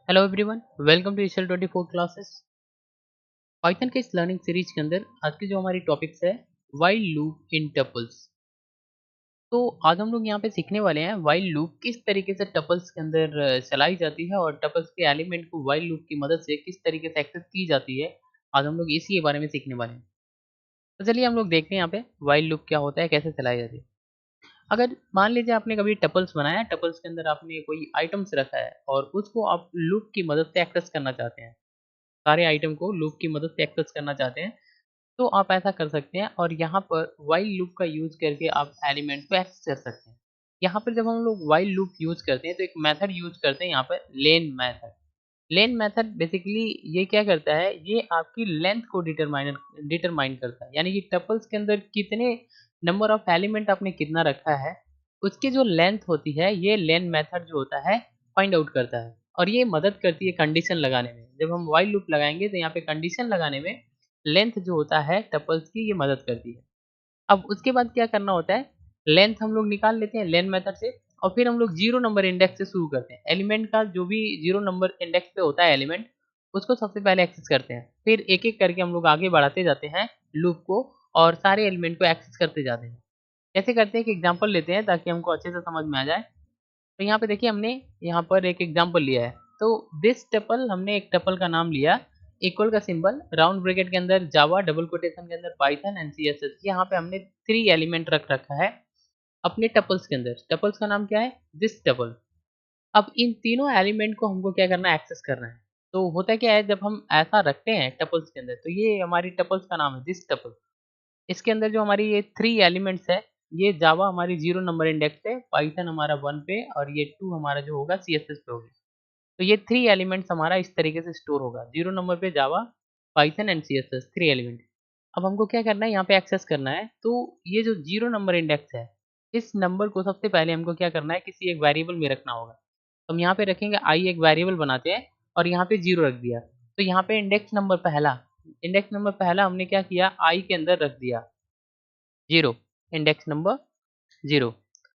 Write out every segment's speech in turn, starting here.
Hello everyone, welcome to ECL 24 classes. Python के इस learning series के अंदर आज की जो हमारी टॉपिक्स है व्हाइल लूप इन टपल्स। तो आज हम लोग यहाँ पे सीखने वाले हैं व्हाइल लूप किस तरीके से टपल्स के अंदर चलाई जाती है और टपल्स के एलिमेंट को व्हाइल लूप की मदद से किस तरीके से एक्सेस की जाती है। आज हम लोग इसी के बारे में सीखने वाले हैं। तो चलिए हम लोग देखते हैं यहाँ पे व्हाइल लूप क्या होता है, कैसे चलाई जाती है। अगर मान लीजिए आपने कभी टपल्स बनाया, टपल्स के अंदर आपने कोई आइटम्स रखा है और उसको आप लूप की मदद से एक्सेस करना चाहते हैं, सारे आइटम को लूप की मदद से एक्सेस करना चाहते हैं, तो आप ऐसा कर सकते हैं और यहाँ पर व्हाइल लूप का यूज़ करके आप एलिमेंट को एक्सेस कर सकते हैं। यहाँ पर जब हम लोग व्हाइल लूप यूज़ करते हैं तो एक मेथड यूज़ करते हैं यहाँ पर, लेन मेथड। लेन मेथड बेसिकली ये क्या करता है, ये आपकी लेंथ को डिटरमाइन करता है, यानी कि टपल्स के अंदर कितने नंबर ऑफ एलिमेंट आपने कितना रखा है, उसकी जो लेंथ होती है ये लेन मेथड जो होता है फाइंड आउट करता है। और ये मदद करती है कंडीशन लगाने में। जब हम व्हाइल लूप लगाएंगे तो यहाँ पे कंडीशन लगाने में लेंथ जो होता है टपल्स की, ये मदद करती है। अब उसके बाद क्या करना होता है, लेंथ हम लोग निकाल लेते हैं लेन मेथड से और फिर हम लोग 0 नंबर इंडेक्स से शुरू करते हैं। एलिमेंट का जो भी 0 नंबर इंडेक्स पे होता है एलिमेंट, उसको सबसे पहले एक्सेस करते हैं। फिर एक-एक करके हम लोग आगे बढ़ाते जाते हैं लूप को और सारे एलिमेंट को एक्सेस करते जाते हैं। कैसे करते हैं, एक एग्जांपल लेते हैं ताकि हमको अच्छे से समझ में आ जाए। तो यहाँ पे देखिए हमने यहाँ पर एक एग्जांपल लिया है। तो दिस टपल, हमने एक टपल का नाम लिया, इक्वल का सिंबल, राउंड ब्रैकेट के अंदर जावा, डबल कोटेशन के अंदर पाइथन एंड सीएसएस। यहाँ पे हमने 3 एलिमेंट रख रखा है अपने टपल्स के अंदर। टपल्स का नाम क्या है, दिस टपल। अब इन तीनों एलिमेंट को हमको क्या करना है, एक्सेस करना है। तो होता क्या है, जब हम ऐसा रखते हैं टपल्स के अंदर तो ये हमारी टपल्स का नाम है दिस टपल। इसके अंदर जो हमारी ये 3 एलिमेंट्स है, ये जावा हमारी 0 नंबर इंडेक्स पे, पाइथन हमारा 1 पे और ये 2 हमारा जो होगा सीएसएस पे होगी। तो ये 3 एलिमेंट्स हमारा इस तरीके से स्टोर होगा, 0 नंबर पे जावा, पाइथन एंड सीएसएस, 3 एलिमेंट। अब हमको क्या करना है, यहाँ पे एक्सेस करना है। तो ये जो 0 नंबर इंडेक्स है, इस नंबर को सबसे पहले हमको क्या करना है, किसी एक वेरिएबल में रखना होगा। तो हम यहाँ पे रखेंगे आई, एक वेरिएबल बनाते हैं और यहाँ पे 0 रख दिया। तो यहाँ पे इंडेक्स नंबर पहला हमने क्या किया, आई के अंदर रख दिया 0, इंडेक्स नंबर 0।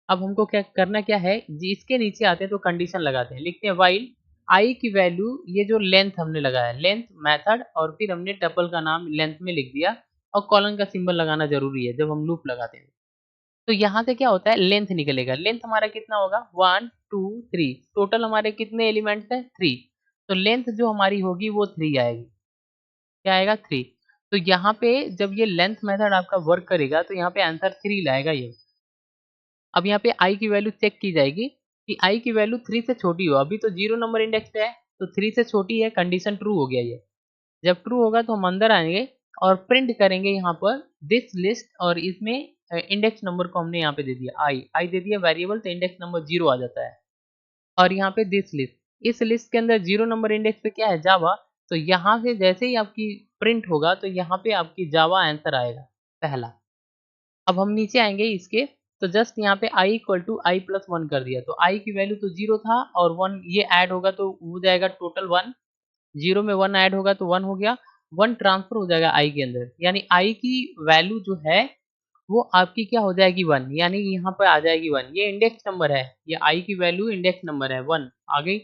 अब हमको क्या करना क्या है जी, इसके नीचे आते हैं तो कंडीशन लगाते हैं, लिखते हैं व्हाइल आई की वैल्यू, ये जो लेंथ हमने लगाया, लेंथ मेथड, और फिर हमने टपल का नाम लेंथ में लिख दिया और कॉलन का सिंबल लगाना जरूरी है जब हम लूप लगाते हैं। तो यहाँ से क्या होता है, लेंथ निकलेगा। लेंथ हमारा कितना होगा, 1 2 3, टोटल हमारे कितने एलिमेंट्स हैं, 3। तो लेंथ जो हमारी होगी वो 3 आएगी। क्या आएगा, 3। तो यहाँ पे जब ये लेंथ मेथड आपका वर्क करेगा तो यहाँ पे आंसर 3 लाएगा ये। अब यहाँ पे i की वैल्यू चेक की जाएगी कि i की वैल्यू 3 से छोटी हो। अभी तो 0 नंबर इंडेक्स पे है तो 3 से छोटी है, कंडीशन ट्रू हो गया ये। जब ट्रू होगा तो हम अंदर आएंगे और प्रिंट करेंगे यहाँ पर दिस लिस्ट, और इसमें इंडेक्स नंबर को हमने यहाँ पे दे दिया आई दे दिया वेरिएबल, तो इंडेक्स नंबर 0 आ जाता है। और यहाँ पे दिस लिस्ट, इस लिस्ट के अंदर 0 नंबर इंडेक्स पे क्या है, जावा। तो यहाँ से जैसे ही आपकी प्रिंट होगा तो यहाँ पे आपकी जावा आंसर आएगा पहला। अब हम नीचे आएँगे इसके, तो जस्ट यहाँ पे i equal to I plus 1 कर दिया। तो i की वैल्यू तो 0 था और 1 ये ऐड होगा तो हो जाएगा टोटल 1। 0 में 1 ऐड होगा तो 1 हो गया। 1 ट्रांसफर हो जाएगा i के अंदर, यानी i की वैल्यू जो है वो आपकी क्या हो जाएगी, 1, यानी यहाँ पे आ जाएगी 1। ये इंडेक्स नंबर है, ये i की वैल्यू इंडेक्स नंबर है 1 आ गई।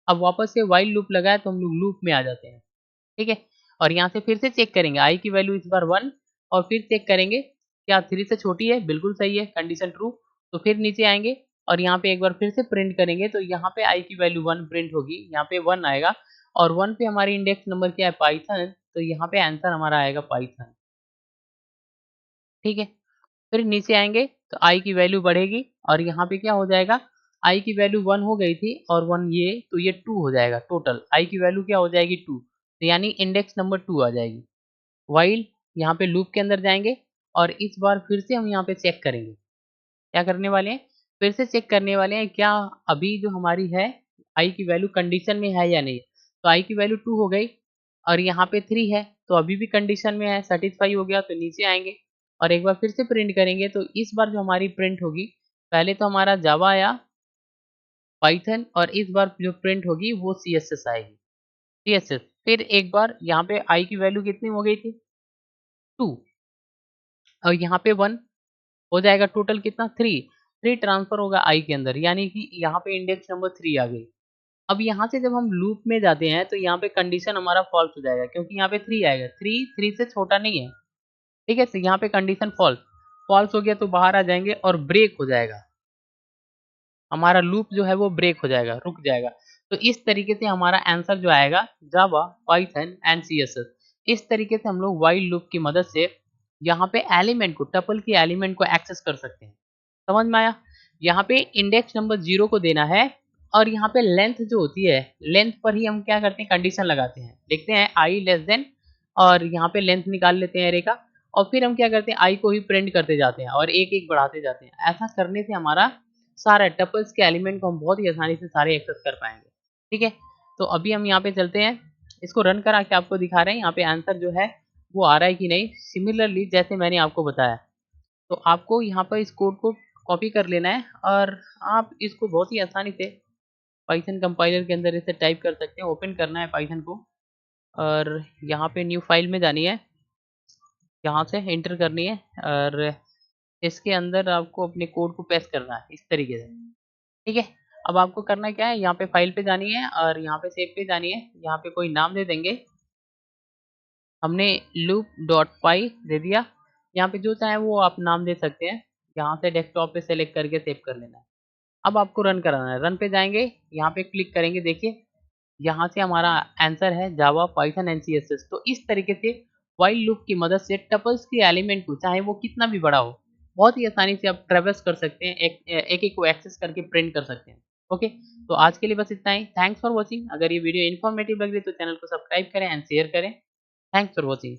अब वापस से व्हाइल लूप लगाया तो हम लोग लूप में आ जाते हैं, ठीक है। और यहाँ से फिर से चेक करेंगे i की वैल्यू इस बार 1, और फिर चेक करेंगे क्या 3 से छोटी है, बिल्कुल सही है, कंडीशन ट्रू। तो फिर नीचे आएँगे और यहाँ पे एक बार फिर से प्रिंट करेंगे तो यहाँ पे i की वैल्यू 1 प्रिंट होगी, यहाँ पे 1 आएगा और 1 पे हमारी इंडेक्स नंबर क्या है, पाइथन, तो यहाँ पे आंसर हमारा आएगा पाइथन, ठीक है। फिर नीचे आएँगे तो i की वैल्यू बढ़ेगी और यहाँ पे क्या हो जाएगा, i की वैल्यू 1 हो गई थी और 1 ये, तो ये 2 हो जाएगा टोटल। i की वैल्यू क्या हो जाएगी, 2, तो यानी इंडेक्स नंबर 2 आ जाएगी। व्हाइल यहाँ पे लूप के अंदर जाएँगे और इस बार फिर से हम यहाँ पे चेक करेंगे। क्या करने वाले हैं, फिर से चेक करने वाले हैं क्या अभी जो हमारी है i की वैल्यू कंडीशन में है या नहीं। तो i की वैल्यू 2 हो गई और यहाँ पे 3 है तो अभी भी कंडीशन में है, सैटिस्फाई हो गया। तो नीचे आएँगे और एक बार फिर से प्रिंट करेंगे तो इस बार जो हमारी प्रिंट होगी, पहले तो हमारा जावा आया, पाइथन, और इस बार जो प्रिंट होगी वो सीएसएस आएगी, सीएसएस। फिर एक बार यहाँ पे i की वैल्यू कितनी हो गई थी, 2, और यहाँ पे 1 हो जाएगा, टोटल कितना, 3। 3 ट्रांसफर होगा i के अंदर, यानी कि यहाँ पे इंडेक्स नंबर 3 आ गई। अब यहाँ से जब हम लूप में जाते हैं तो यहाँ पे कंडीशन हमारा फॉल्स हो जाएगा, क्योंकि यहाँ पे 3 आएगा, 3 से छोटा नहीं है, ठीक है। तो यहाँ पे कंडीशन फॉल्स हो गया तो बाहर आ जाएंगे और ब्रेक हो जाएगा, हमारा लूप जो है वो ब्रेक हो जाएगा, रुक जाएगा। तो इस तरीके से हमारा आंसर जो आएगा जावा, पाइथन एंड सीएसएस। इस तरीके से हम लोग व्हाइल लूप की मदद से यहाँ पे एलिमेंट को, टपल की एलिमेंट को एक्सेस कर सकते हैं। समझ में आया? यहाँ पे इंडेक्स नंबर 0 को देना है और यहाँ पे लेंथ जो होती है, लेंथ पर ही हम क्या करते हैं, कंडीशन लगाते हैं। देखते हैं आई लेस देन, और यहाँ पे लेंथ निकाल लेते हैं एरे का, और फिर हम क्या करते हैं, आई को ही प्रिंट करते जाते हैं और एक एक बढ़ाते जाते हैं। ऐसा करने से हमारा सारा टपल्स के एलिमेंट को हम बहुत ही आसानी से सारे एक्सेस कर पाएंगे, ठीक है। तो अभी हम यहाँ पे चलते हैं, इसको रन करा के आपको दिखा रहे हैं यहाँ पे आंसर जो है वो आ रहा है कि नहीं। सिमिलरली जैसे मैंने आपको बताया, तो आपको यहाँ पर इस कोड को कॉपी कर लेना है और आप इसको बहुत ही आसानी से पाइथन कंपाइलर के अंदर इसे टाइप कर सकते हैं। ओपन करना है पाइथन को और यहाँ पे न्यू फाइल में जानी है, यहाँ से एंटर करनी है और इसके अंदर आपको अपने कोड को पेस्ट करना है इस तरीके से, ठीक है। अब आपको करना क्या है, यहाँ पे फाइल पे जानी है और यहाँ पे सेव पे जानी है। यहाँ पे कोई नाम दे देंगे, हमने loop.py दे दिया। यहाँ पे जो चाहे वो आप नाम दे सकते हैं। यहाँ से डेस्कटॉप पे सेलेक्ट करके सेव कर लेना है। अब आपको रन कराना है, रन पे जाएंगे, यहाँ पे क्लिक करेंगे, देखिए यहाँ से हमारा आंसर है जावा, पाइथन एंड सीएसएस। तो इस तरीके से व्हाइल लूप की मदद से टपल्स के एलिमेंट को, चाहे वो कितना भी बड़ा हो, बहुत ही आसानी से आप ट्रेवर्स कर सकते हैं, एक को एक्सेस करके प्रिंट कर सकते हैं। ओके, तो आज के लिए बस इतना ही। Thanks for watching. अगर ये वीडियो इन्फॉर्मेटिव लग रही है तो चैनल को सब्सक्राइब करें एंड शेयर करें। Thanks for watching.